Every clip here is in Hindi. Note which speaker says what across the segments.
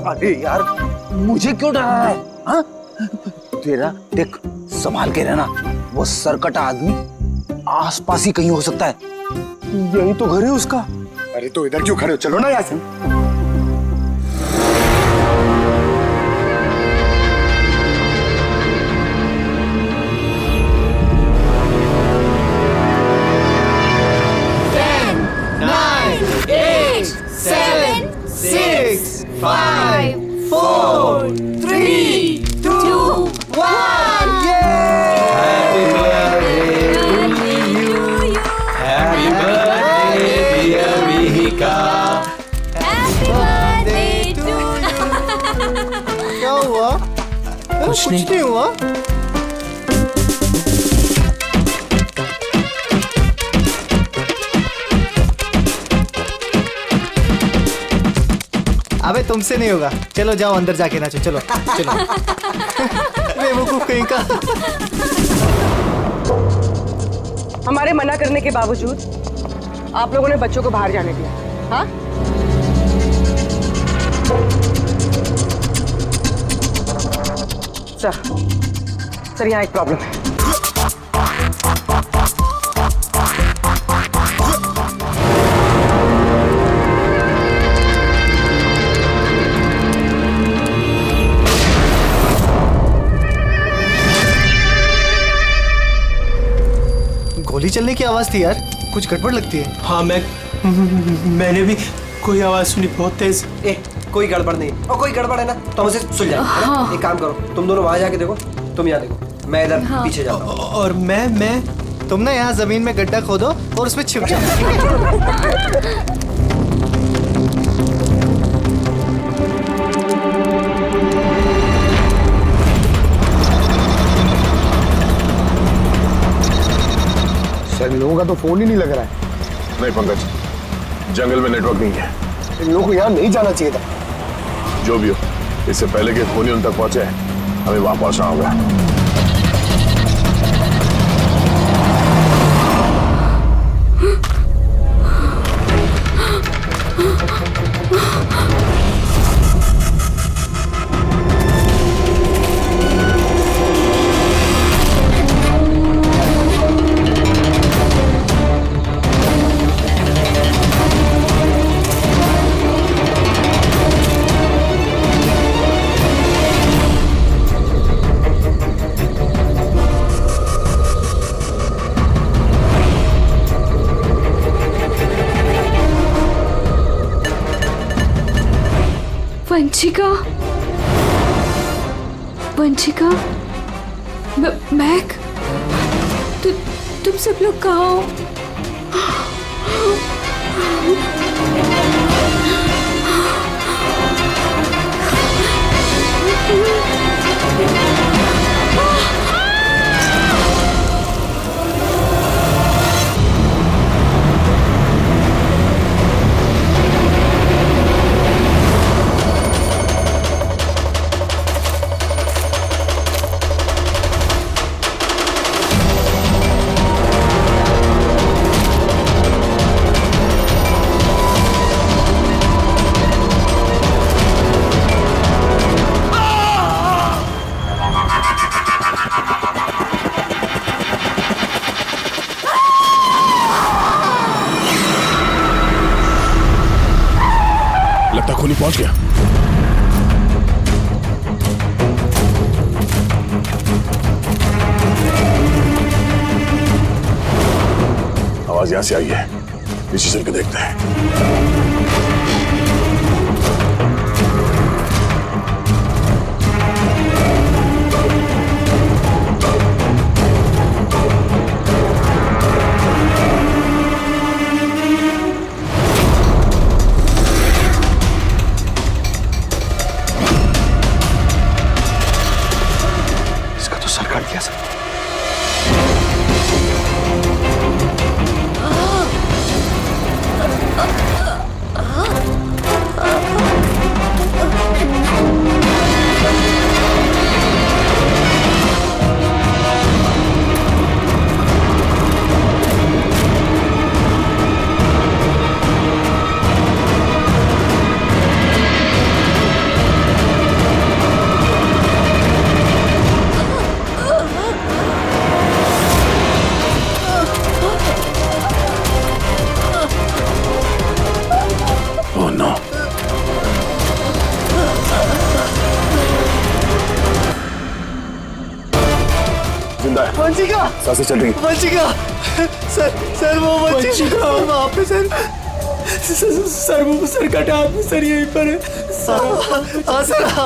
Speaker 1: अरे यार मुझे क्यों डरा रहा है? हाँ? तेरा देख, संभाल के रहना। वो सरकटा आदमी आसपास ही कहीं हो सकता है। यही तो घर है उसका।
Speaker 2: अरे तो इधर क्यों खड़े हो? चलो ना यहाँ से।
Speaker 3: क्या हुआ? कुछ नहीं हुआ। अबे तुमसे नहीं होगा, चलो जाओ अंदर जाके नाचो। चलो चलो। बेवकूफ कहीं का।
Speaker 4: हमारे मना करने के बावजूद आप लोगों ने बच्चों को बाहर जाने दिया। हाँ? सर यहाँ एक प्रॉब्लम है।
Speaker 3: गोली चलने की आवाज थी यार, कुछ गड़बड़ लगती है।
Speaker 5: हाँ मैंने भी कोई आवाज सुनी, बहुत तेज।
Speaker 6: कोई गड़बड़ नहीं, और कोई गड़बड़ है ना तो हमसे सुलझाएंगे। हाँ। एक काम करो, तुम दोनों वहां जाके देखो, तुम यहाँ देखो, मैं इधर पीछे जाता हूँ।
Speaker 5: और मैं
Speaker 3: तुम ना यहाँ जमीन में गड्ढा खोदो और उसमें छिप जाओ।
Speaker 2: सर इन लोगों का तो फोन ही नहीं लग रहा है।
Speaker 7: नहीं पंकज, जंगल में नेटवर्क नहीं है।
Speaker 2: इन लोगों को यहाँ नहीं जाना चाहिए था।
Speaker 7: जो भी हो, इससे पहले कि फोन ही उन तक पहुंचे, हमें वहां पहुंचना होगा।
Speaker 8: वंशिका, मैक, तुम सब लोग कहाँ हो?
Speaker 7: खूनी पहुंच गया। आवाज यहां से आई है, पीछे चल के देखते हैं।
Speaker 8: Ah!
Speaker 3: वंशिका
Speaker 7: सांसें चल रही हैं।
Speaker 3: वंशिका सर वो वंशिका वहाँ पे सर
Speaker 5: सर कटा आदमी सर यहीं पर है।
Speaker 3: हाँ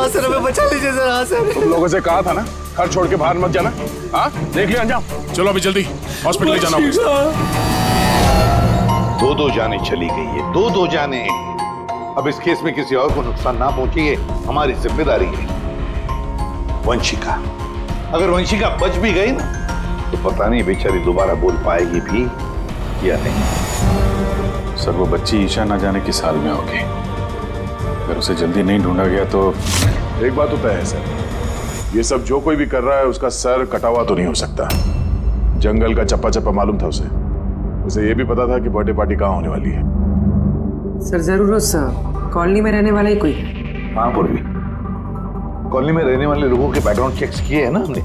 Speaker 3: सर हमें बचा लीजिए सर। हाँ सर
Speaker 7: तुम लोगों से कहा था ना घर छोड़ के बाहर मत जाना। हाँ देख लिया अंजाम। चलो अभी जल्दी हॉस्पिटल ले जाना होगा।
Speaker 9: दो जाने चली गई है, दो जाने। अब इस केस में किसी और को नुकसान ना पहुंचे ये हमारी जिम्मेदारी है। वंशिका, अगर वंशिका बच भी गई ना तो पता नहीं बेचारी दोबारा बोल पाएगी भी या नहीं।
Speaker 7: सर वो बच्ची ईशा ना जाने किस हाल में होगी। अगर उसे जल्दी नहीं ढूंढा गया तो एक बात तो तय है सर, ये सब जो कोई भी कर रहा है उसका सर कटा हुआ तो नहीं हो सकता। जंगल का चप्पा चप्पा मालूम था उसे ये भी पता था कि बर्थडे पार्टी कहाँ होने वाली है।
Speaker 4: सर जरूर उस कॉलोनी में रहने वाला ही कोई है।
Speaker 9: हाँ पूर्वी, कॉलोनी में रहने वाले लोगों के बैकग्राउंड चेक्स किए हैं ना हमने।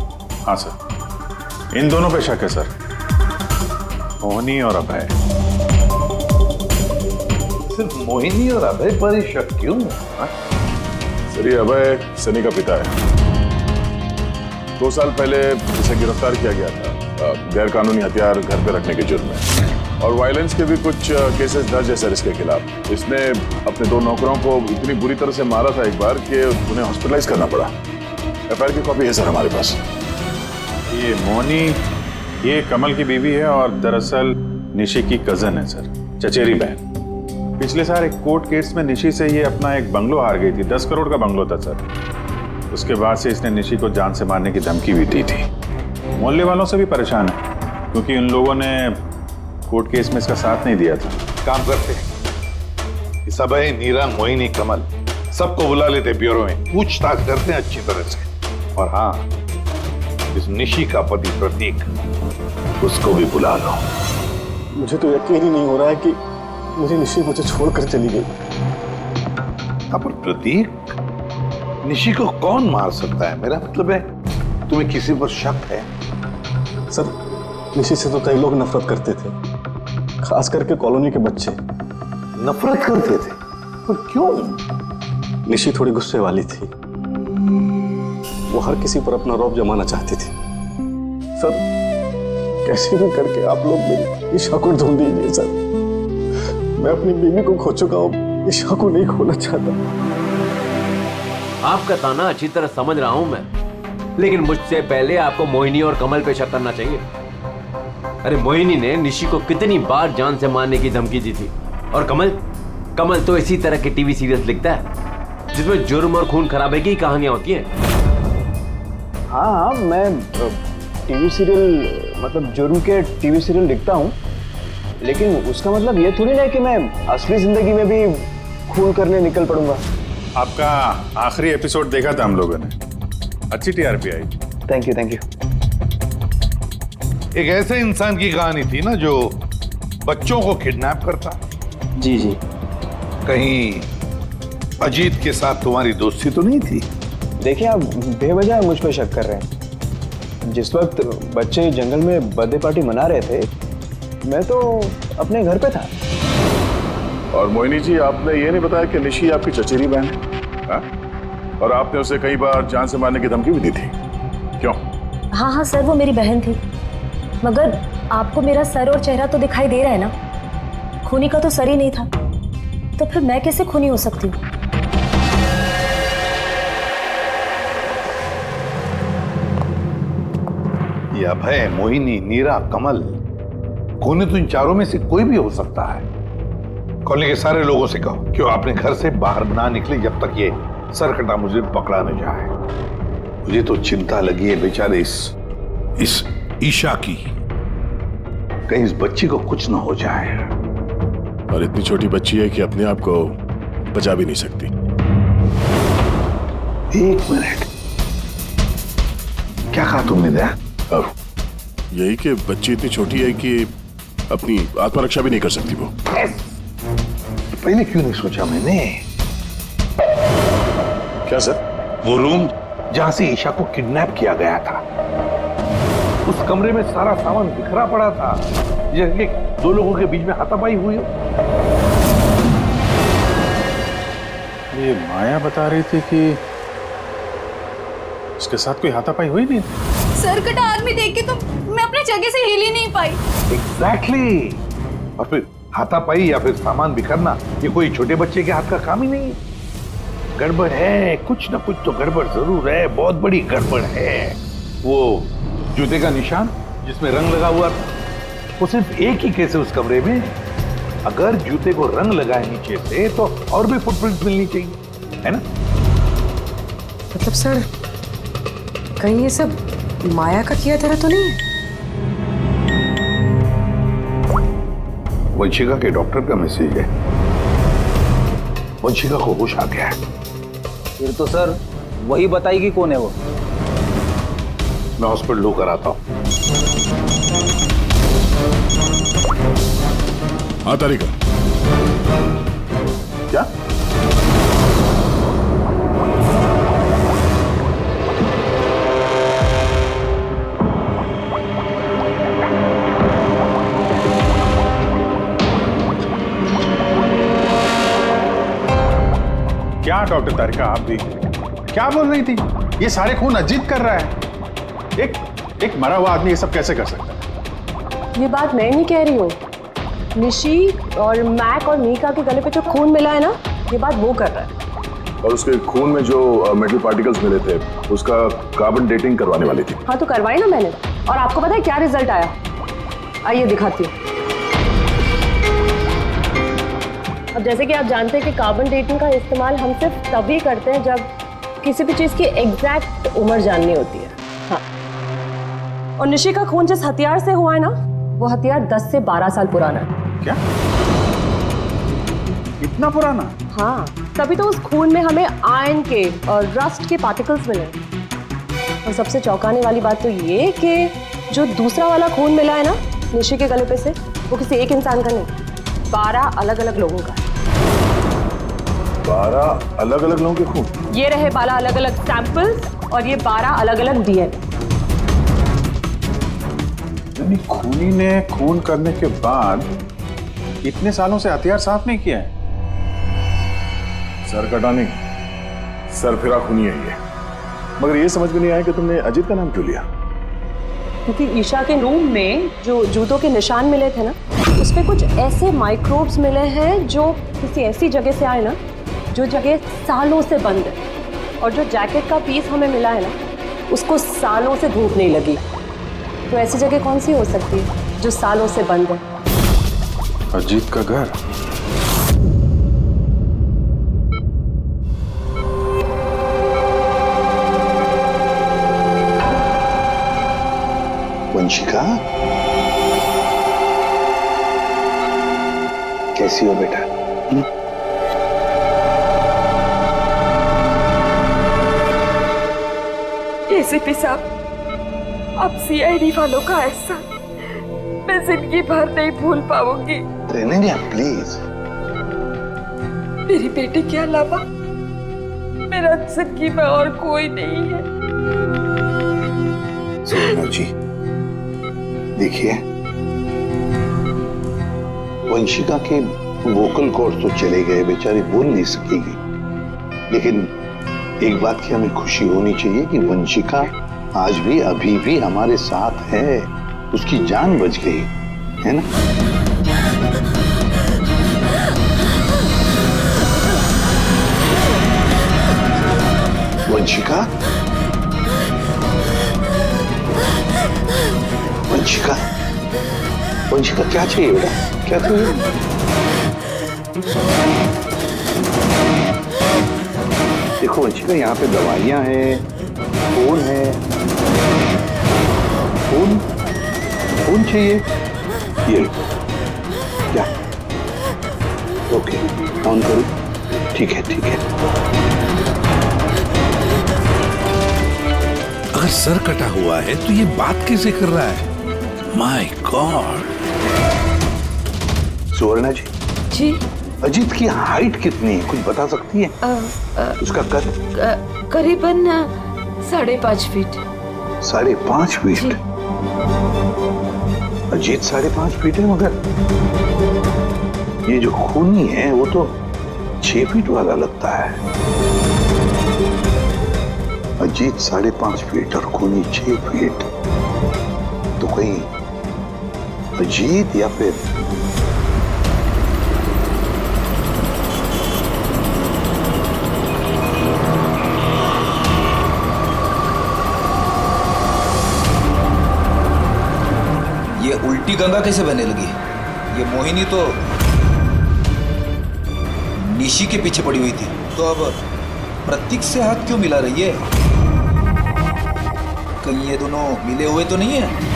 Speaker 7: हाँ सर, इन दोनों पे शक है सर, मोहिनी और अभय।
Speaker 9: सिर्फ मोहिनी और अभय पर ही शक क्यों?
Speaker 7: सर ये अभय सनी का पिता है। 2 साल पहले इसे गिरफ्तार किया गया था गैर कानूनी हथियार घर पे रखने के जुर्म में, और वायलेंस के भी कुछ केसेस दर्ज है सर इसके खिलाफ। इसने अपने 2 नौकरों को इतनी बुरी तरह से मारा था एक बार कि उन्हें हॉस्पिटलाइज करना पड़ा। एफआईआर की कॉपी है सर हमारे पास। ये मोनी ये कमल की बीवी है और दरअसल निशी की कजन है सर, चचेरी बहन। पिछले साल एक कोर्ट केस में निशी से ये अपना एक बंगलो हार गई थी। 10 करोड़ का बंगलो था सर। उसके बाद से इसने निशी को जान से मारने की धमकी भी दी थी। मोहल्ले वालों से भी परेशान है क्योंकि उन लोगों ने कोर्ट केस में इसका साथ नहीं दिया था।
Speaker 9: काम करते हैं, इस अभय, नीरा, मोहिनी, कमल सबको बुला लेते ब्यूरो में, पूछताछ करते हैं अच्छी तरह से। और हाँ, इस निशी का पति प्रतीक, उसको भी बुला लो।
Speaker 2: मुझे तो यकीन ही नहीं हो रहा है कि मुझे निशी मुझे छोड़कर चली गई।
Speaker 9: पर प्रतीक, निशी को कौन मार सकता है? मेरा मतलब है तुम्हें किसी पर शक है?
Speaker 2: सर निशी से तो कई लोग नफरत करते थे, खास करके कॉलोनी के बच्चे।
Speaker 9: नफरत करते थे? पर क्यों?
Speaker 2: निशी थोड़ी गुस्से वाली थी, वो हर किसी पर अपना रौब जमाना चाहती थी। सर कैसे भी करके आप लोग मेरी ईशा को ढूंढ दीजिए सर। मैं अपनी बीवी को खो चुका हूँ, ईशा को नहीं खोना चाहता।
Speaker 10: आपका ताना अच्छी तरह समझ रहा हूं मैं, लेकिन मुझसे पहले आपको मोहिनी और कमल पे शक करना चाहिए। अरे मोहिनी ने निशी को कितनी बार जान से मारने की धमकी दी थी, और कमल तो इसी तरह के टीवी सीरियल्स लिखता है जिसमें जुर्म और खून खराबे की कहानियां होती हैं।
Speaker 2: हाँ मैं टीवी सीरियल मतलब जुर्म के टीवी सीरियल लिखता हूँ, लेकिन उसका मतलब ये थोड़ी ना कि मैं असली जिंदगी में भी खून करने निकल पड़ूंगा।
Speaker 7: आपका आखिरी एपिसोड देखा था हम लोगों ने, अच्छी टीआरपी आई।
Speaker 2: Thank you.
Speaker 9: एक ऐसे इंसान की कहानी थी ना जो बच्चों को किडनैप करता।
Speaker 2: जी
Speaker 9: कहीं अजीत के साथ तुम्हारी दोस्ती तो नहीं थी?
Speaker 2: देखिए आप बेवजह मुझ पर शक कर रहे हैं। जिस वक्त बच्चे जंगल में बर्थडे पार्टी मना रहे थे, मैं तो अपने घर पे था।
Speaker 7: और मोहिनी जी, आपने ये नहीं बताया कि निशी आपकी चचेरी बहन है? हाँ? और आपने उसे कई बार जान से मारने की धमकी भी दी थी, क्यों?
Speaker 11: हाँ सर, वो मेरी बहन थी, मगर आपको मेरा सर और चेहरा तो दिखाई दे रहा है ना। खूनी का तो सर ही नहीं था, तो फिर मैं कैसे खूनी हो सकती हूँ?
Speaker 9: ये अभय, मोहिनी, नीरा, कमल, खूनी तो इन चारों में से कोई भी हो सकता है। कॉलोनी के सारे लोगों से कहो कि वो अपने घर से बाहर ना निकले जब तक ये सरकटा मुझे पकड़ा न जाए। मुझे तो चिंता लगी है बेचारे इस ईशा की, कहीं इस बच्ची को कुछ ना हो जाए।
Speaker 7: और इतनी छोटी बच्ची है कि अपने आप को बचा भी नहीं सकती।
Speaker 9: 1 मिनट, क्या कहा तुमने? दया,
Speaker 7: और यही कि बच्ची इतनी छोटी है कि अपनी आत्मरक्षा भी नहीं कर सकती वो।
Speaker 9: पहले क्यों नहीं सोचा मैंने?
Speaker 7: क्या सर?
Speaker 9: वो रूम जहां से ईशा को किडनैप किया गया था, उस कमरे में सारा सामान बिखरा पड़ा था, जैसे 2 लोगों के बीच में हाथापाई हुई हो।
Speaker 7: ये माया बता रही थी कि उसके साथ कोई हाथापाई हुई नहीं।
Speaker 8: सर कटा आदमी देख के तो मैं अपनी जगह से हिल ही नहीं पाई।
Speaker 9: एग्जैक्टली। और फिर हाथापाई या फिर सामान बिखरना ये कोई छोटे बच्चे के हाथ का काम ही नहीं है। गड़बड़ है, कुछ ना कुछ तो गड़बड़ जरूर है, बहुत बड़ी गड़बड़ है। वो जूते का निशान जिसमें रंग लगा हुआ था, वो सिर्फ एक ही केस है उस कमरे में। अगर जूते को रंग लगाए नीचे से तो और भी फुटप्रिंट मिलनी चाहिए, है ना?
Speaker 4: मतलब सर कहीं ये सब माया का किया तरह तो नहीं है?
Speaker 9: वंशिका के डॉक्टर का मैसेज है। वंशिका को होश आ गया है।
Speaker 1: फिर तो सर वही बताएगी कौन है वो।
Speaker 9: मैं हॉस्पिटल होकर आता हूं।
Speaker 7: हाँ तारिका,
Speaker 9: क्या?
Speaker 2: क्या डॉक्टर तारिका, आप भी क्या बोल रही थी? ये सारे खून अजीत कर रहा है। एक मरा हुआ आदमी ये सब कैसे कर सकता है?
Speaker 4: ये बात मैं नहीं कह रही हूँ, निशी और मैक और मीका के गले पे जो खून मिला है ना, ये बात वो कर रहा है।
Speaker 7: और उसके खून में जो मेटल पार्टिकल्स मिले थे उसका कार्बन डेटिंग करवाने वाली थी।
Speaker 4: हाँ तो करवाई ना मैंने, और आपको पता है क्या रिजल्ट आया? आइए दिखाती हूँ। अब जैसे कि आप जानते हैं कि कार्बन डेटिंग का इस्तेमाल हम सिर्फ तभी करते हैं जब किसी भी चीज की एग्जैक्ट उम्र जाननी होती है। हाँ, और निशी का खून जिस हथियार से हुआ है ना, वो हथियार 10 से 12 साल पुराना है।
Speaker 2: क्या? इतना पुराना?
Speaker 4: हाँ, तभी तो उस खून में हमें आयरन के और रस्ट के पार्टिकल्स मिले। और सबसे चौंकाने वाली बात तो ये कि जो दूसरा वाला खून मिला है ना निशी के गले पे से, वो किसी एक इंसान का नहीं, 12 अलग अलग लोगों का है।
Speaker 7: 12 अलग अलग लोगों के खून?
Speaker 4: ये रहे 12 अलग अलग सैंपल्स और ये 12 अलग अलग डीएनए।
Speaker 2: यानी खूनी ने खून करने के बाद इतने सालों से हथियार साफ नहीं किया है।
Speaker 7: सर कटाने सर फिरा खूनी है ये। मगर ये समझ में नहीं आया कि तुमने अजीत का नाम क्यों लिया?
Speaker 4: क्योंकि ईशा के रूम में जो जूतों के निशान मिले थे ना, उसमें कुछ ऐसे माइक्रोब्स मिले हैं जो किसी ऐसी जगह से आए ना, जो जगह सालों से बंद है। और जो जैकेट का पीस हमें मिला है ना, उसको सालों से धूप नहीं लगी। तो ऐसी जगह कौन सी हो सकती है जो सालों से बंद है?
Speaker 2: अजीत का घर।
Speaker 9: वंशिका, कैसी हो बेटा?
Speaker 8: एसीपी साहब, अब सीआईडी वालों का एहसान मैं जिंदगी भर नहीं भूल पाऊंगी।
Speaker 9: प्लीज।
Speaker 8: मेरी बेटी के अलावा मेरा जिंदगी में और कोई नहीं है।
Speaker 9: सुरेना जी, देखिए, वंशिका के वोकल कॉर्ड तो चले गए, बेचारी बोल नहीं सकेगी। लेकिन एक बात की हमें खुशी होनी चाहिए कि वंशिका आज भी अभी भी हमारे साथ है। उसकी जान बच गई, है ना? वंशिका, वंशिका, वंशिका, क्या चाहिए बेटा? क्या चाहिए? देखो वंशिका, यहाँ पे दवाइयाँ हैं, फोन है। फोन चाहिए? ये क्या? ओके, ऑन करो। ठीक है, ठीक है।
Speaker 12: अगर सर कटा हुआ है तो ये बात कैसे कर रहा है? My god.
Speaker 9: सुवर्णा जी।
Speaker 8: जी।
Speaker 9: अजीत की हाइट कितनी है, कुछ बता सकती है? उसका कद?
Speaker 8: करीबन 5.5 फीट।
Speaker 9: 5.5 फीट? अजीत 5.5 फीट है, मगर ये जो खूनी है वो तो 6 फीट वाला लगता है। अजीत 5.5 फीट और खूनी 6 फीट। तो कोई अजीत या फिर
Speaker 1: ये उल्टी गंगा कैसे बहने लगी? ये मोहिनी तो निशी के पीछे पड़ी हुई थी, तो अब प्रतीक से हाथ क्यों मिला रही है? कहीं ये दोनों मिले हुए तो नहीं है?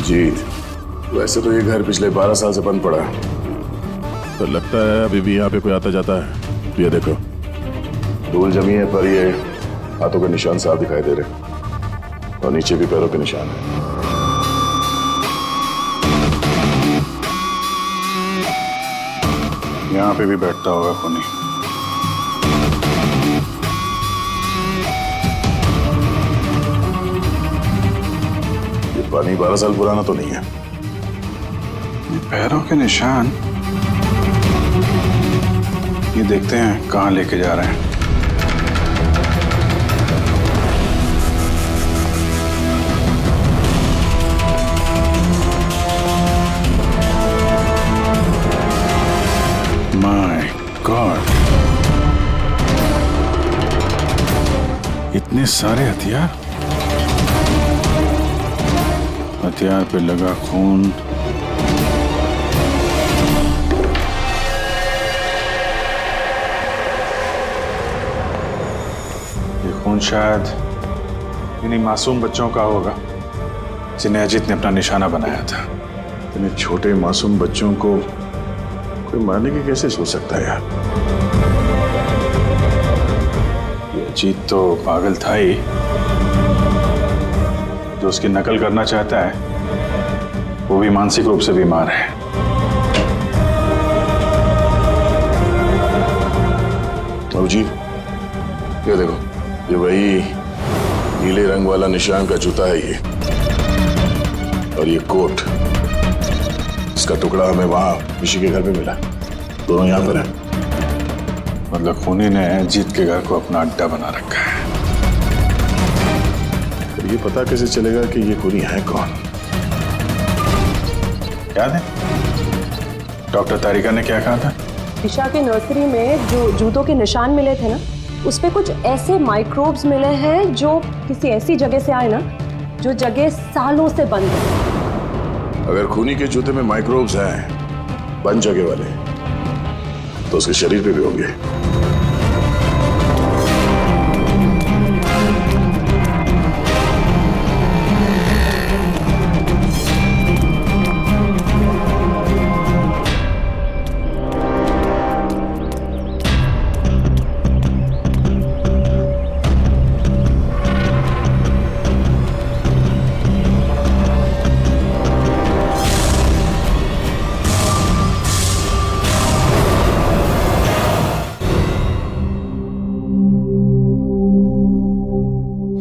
Speaker 7: जीत, वैसे तो ये घर पिछले 12 साल से बंद पड़ा है, तो लगता है अभी भी यहाँ पे कोई आता जाता है। ये देखो, धूल जमी है, पर ये हाथों के निशान साफ दिखाई दे रहे, और नीचे भी पैरों के निशान है।
Speaker 2: यहाँ पे भी बैठता होगा खूनी।
Speaker 7: पानी 12 साल पुराना तो नहीं है।
Speaker 2: ये पैरों के निशान, ये देखते हैं कहाँ लेके जा रहे हैं। माय गॉड, इतने सारे हथियार, हथियार पे लगा खून। ये खून शायद इन्हीं मासूम बच्चों का होगा जिन्हें अजीत ने अपना निशाना बनाया था।
Speaker 7: इतने छोटे मासूम बच्चों को कोई मारने की कैसे सोच सकता है यार?
Speaker 2: ये अजीत तो पागल था ही, जो उसकी नकल करना चाहता है वो भी मानसिक रूप से बीमार है।
Speaker 7: बाबू जी, ये देखो, ये वही नीले रंग वाला निशान का जूता है ये, और ये कोट, इसका टुकड़ा हमें वहां ऋषि के घर पे मिला। दोनों यहाँ पर हैं।
Speaker 2: मतलब खूनी ने अजीत के घर को अपना अड्डा बना रखा है।
Speaker 7: ये पता कैसे चलेगा कि ये खूनी है कौन?
Speaker 2: याद है डॉक्टर तारिका ने क्या कहा था?
Speaker 4: ईशा के नर्सरी में जो जूतों के निशान मिले थे ना, उस पे कुछ ऐसे माइक्रोब्स मिले हैं जो किसी ऐसी जगह से आए ना, जो जगह सालों से बंद है।
Speaker 7: अगर खूनी के जूते में माइक्रोब्स हैं, बंद जगह वाले, तो उसके शरीर पे भी होंगे।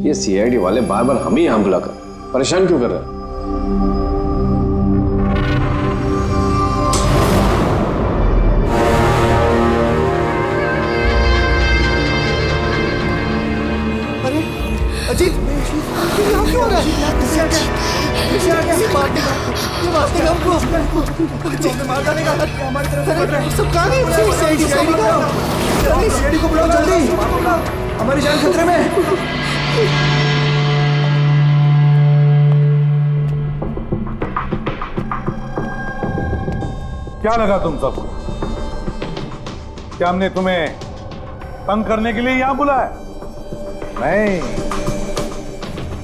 Speaker 10: ये सीआईडी वाले बार बार हमें यहाँ बुलाकर परेशान क्यों कर रहे हैं?
Speaker 3: अरे अजीत, यहाँ क्यों हो रहा है? मार डालेगा हमारी तरफ। सब कहाँ गए? सीआईडी को बुलाओ जल्दी, हमारी जान खतरे में।
Speaker 9: क्या लगा तुम सबको? क्या हमने तुम्हें तंग करने के लिए यहां बुलाया? नहीं,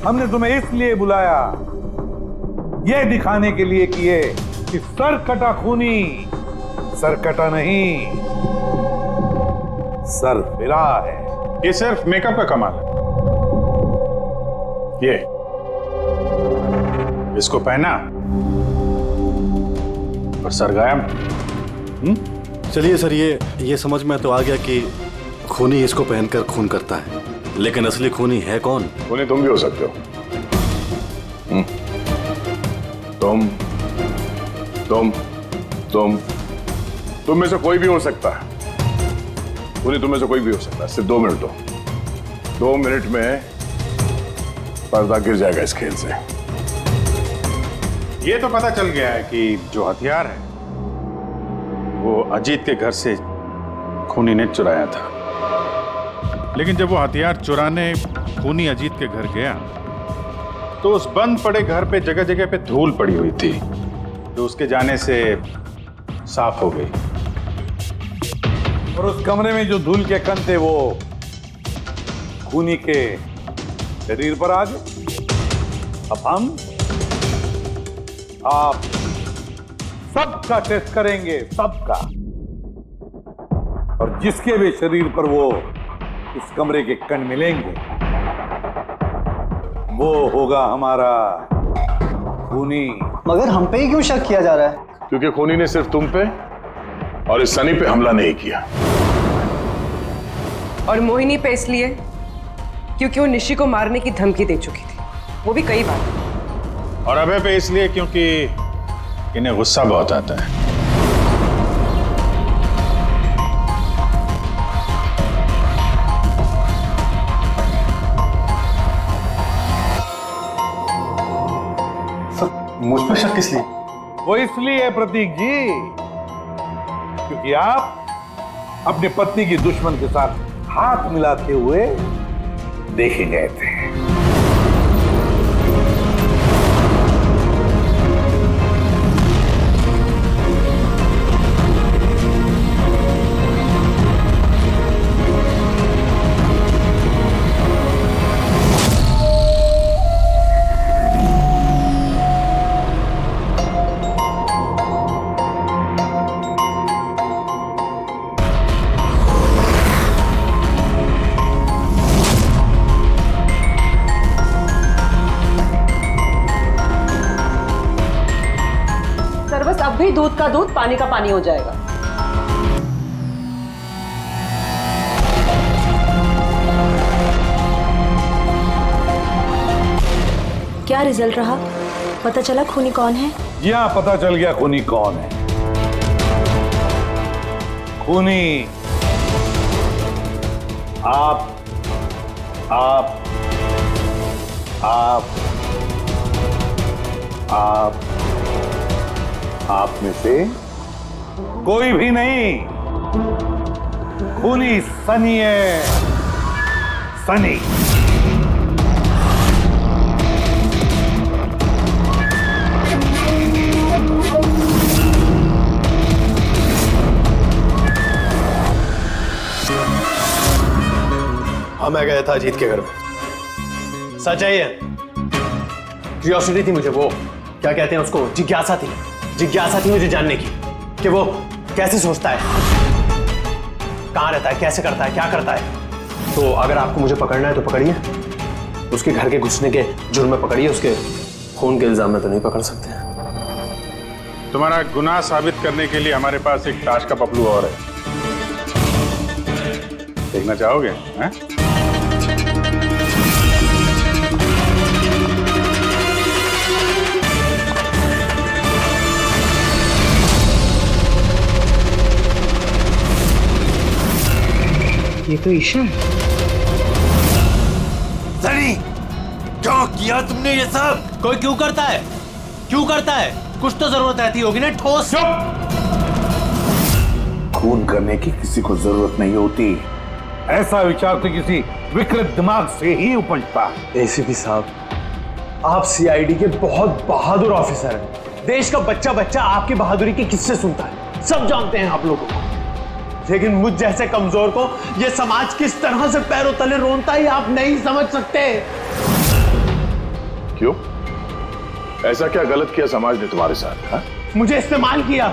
Speaker 9: हमने तुम्हें इसलिए बुलाया, यह दिखाने के लिए कि ये कि सर कटा खूनी सर कटा नहीं, सर फिरा है।
Speaker 7: ये सिर्फ मेकअप का कमाल है। ये इसको पहना और सर गायब।
Speaker 2: चलिए सर, ये समझ में तो आ गया कि खूनी इसको पहनकर खून करता है, लेकिन असली खूनी है कौन?
Speaker 7: खूनी तुम भी हो सकते हो। तुम में से कोई भी हो सकता है। खूनी तुम में से कोई भी हो सकता है। सिर्फ 2 मिनट दो। 2 मिनट में पर्दा गिर जाएगा इस खेल से।
Speaker 13: ये तो पता चल गया है कि जो हथियार है वो अजीत के घर से खूनी ने चुराया था। लेकिन जब वो हथियार चुराने खूनी अजीत के घर गया तो उस बंद पड़े घर पे जगह जगह पे धूल पड़ी हुई थी, जो उसके जाने से साफ हो गई।
Speaker 9: और उस कमरे में जो धूल के कण थे वो खूनी के शरीर पर आ गए। अब हम आप सबका टेस्ट करेंगे, सबका। और जिसके भी शरीर पर वो इस कमरे के कण मिलेंगे वो होगा हमारा खूनी।
Speaker 3: मगर हम पे ही क्यों शक किया जा रहा है?
Speaker 7: क्योंकि खूनी ने सिर्फ तुम पे और इस सनी पे हमला नहीं किया।
Speaker 8: और मोहिनी पे इसलिए क्योंकि वो निशी को मारने की धमकी दे चुकी थी, वो भी कई बार।
Speaker 13: और अभय पे इसलिए क्योंकि इन्हें गुस्सा बहुत आता है।
Speaker 2: मुझ पर शक किस लिए?
Speaker 9: वो इसलिए है प्रतीक जी क्योंकि आप अपनी पत्नी की दुश्मन के साथ हाथ मिलाते हुए देखे गए थे।
Speaker 4: अब भी दूध का दूध, पानी का पानी हो जाएगा।
Speaker 11: क्या रिजल्ट रहा? पता चला खूनी कौन है?
Speaker 9: जी हाँ, पता चल गया खूनी कौन है। खूनी आप आप आप आप आप में से कोई भी नहीं। खूनी सनी है, सनी।
Speaker 3: हाँ, मैं गया था अजीत के घर में। सच है ये? क्यूरियोसिटी थी मुझे, वो क्या कहते हैं उसको, जिज्ञासा थी मुझे जानने की कि वो कैसे सोचता है, कहाँ रहता है, कैसे करता है, क्या करता है। तो अगर आपको मुझे पकड़ना है तो पकड़िए, उसके घर के घुसने के जुर्म में पकड़िए, उसके खून के इल्जाम में तो नहीं पकड़ सकते।
Speaker 13: तुम्हारा गुनाह साबित करने के लिए हमारे पास एक ताश का पपलू और है, देखना चाहोगे? हैं?
Speaker 5: ये तो ईशा है।
Speaker 12: सनी, क्यों किया तुमने ये सब?
Speaker 3: कोई क्यों करता है? क्यों करता है? कुछ तो जरूरत रहती होगी ना ठोस।
Speaker 9: खून करने की किसी को जरूरत नहीं होती, ऐसा विचार तो किसी विकृत दिमाग से ही उपजता है।
Speaker 3: एसीपी साहब, आप सीआईडी के बहुत बहादुर ऑफिसर हैं। देश का बच्चा बच्चा आपकी बहादुरी के किस्से सुनता है, सब जानते हैं आप लोगों को। लेकिन मुझ जैसे कमजोर को ये समाज किस तरह से पैरों तले रोनता है आप नहीं समझ सकते।
Speaker 7: क्यों? ऐसा क्या गलत किया समाज ने तुम्हारे साथ? हा?
Speaker 3: मुझे इस्तेमाल किया,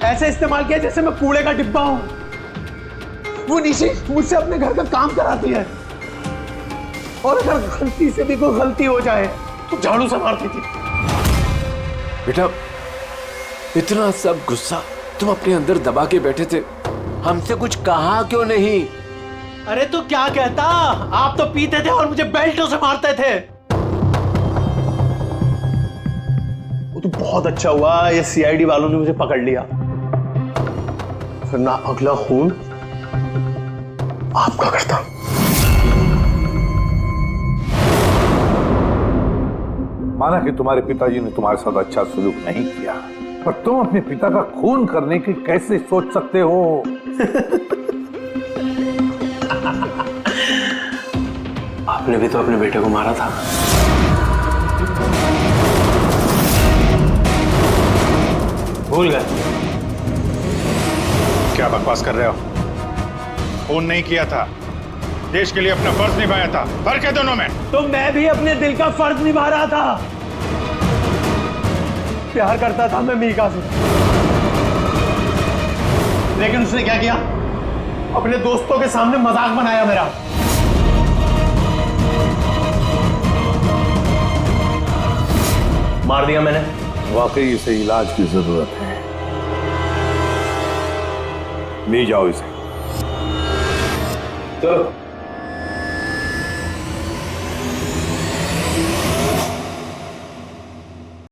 Speaker 3: ऐसे इस्तेमाल किया जैसे मैं कूड़े का डिब्बा हूं। वो निशी मुझसे अपने घर का काम कराती है, और अगर गलती से भी कोई गलती हो जाए तो झाड़ू से मारती थी।
Speaker 10: बेटा, इतना सब गुस्सा तुम अपने अंदर दबा के बैठे थे, हमसे कुछ कहा क्यों नहीं?
Speaker 3: अरे तो क्या कहता, आप तो पीते थे और मुझे बेल्टों से मारते थे। वो तो बहुत अच्छा हुआ ये सीआईडी वालों ने मुझे पकड़ लिया, फिर ना अगला खून आपका करता।
Speaker 9: माना कि तुम्हारे पिताजी ने तुम्हारे साथ अच्छा सलूक नहीं किया, पर तुम अपने पिता का खून करने की कैसे सोच सकते हो?
Speaker 3: आपने भी तो अपने बेटे को मारा था। भूल गए?
Speaker 13: क्या बकवास कर रहे हो? खून नहीं किया था, देश के लिए अपना फर्ज निभाया था। फर्क है दोनों में।
Speaker 3: तो मैं भी अपने दिल का फर्ज निभा रहा था। प्यार करता था मैं मीका से, लेकिन उसने क्या किया, अपने दोस्तों के सामने मजाक बनाया मेरा। मार दिया मैंने।
Speaker 9: वाकई इसे इलाज की जरूरत है, ले जाओ इसे।
Speaker 3: चलो।